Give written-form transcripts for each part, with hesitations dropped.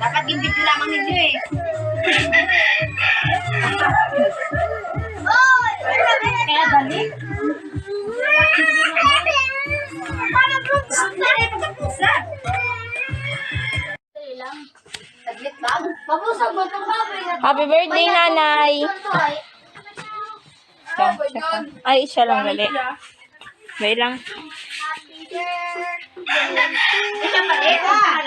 Dapat yung video lamang ninyo eh. Kaya dali. Happy birthday, nanay. Ay, siya lang gali. Wait lang.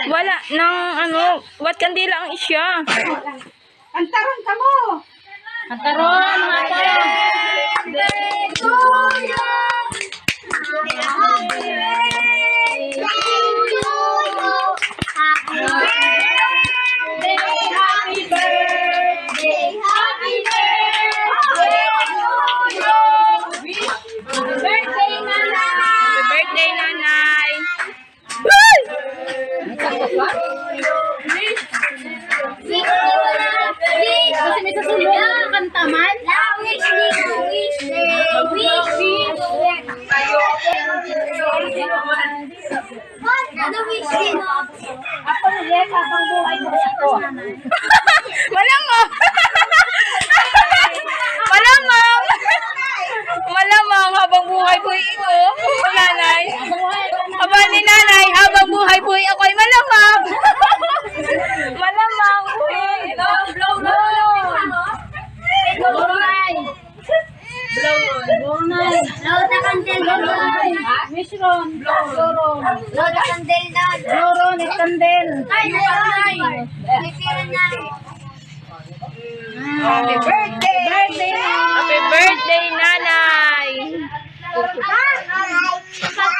Wala nang ano, wat kandila ang isya. Antaron ka mo! Antaron, mga antaron. Birthday, nanay. Kasi may sasunod na kantaman. Wish day. Ako nila habang buhay mo ako. Malamang. Malamang. Malamang habang buhay po ito. Nanay. Aba ni nanay, habang buhay po ako ay malamang. Malamang. Blow the candle. Mishron. Blow the candle na. Loro ni Kandel. Ay, Lipiran na. Happy birthday! Happy birthday, nanay.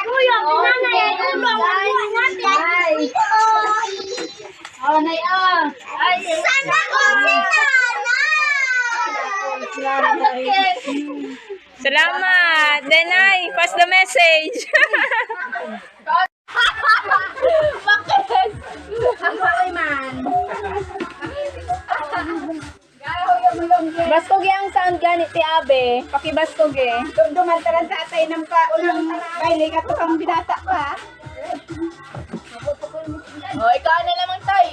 Kuya, nanay, oh, nay, ay, sana ko si nanay! Salamat. Denay, pass the message. Bakit? Ang bakay man. Baskogi ang sound ganit ti Abe. Pakibaskogi. Dumantaran sa atay ng unang baile ka to kang binata pa. Oh, ikaw na lamang tay.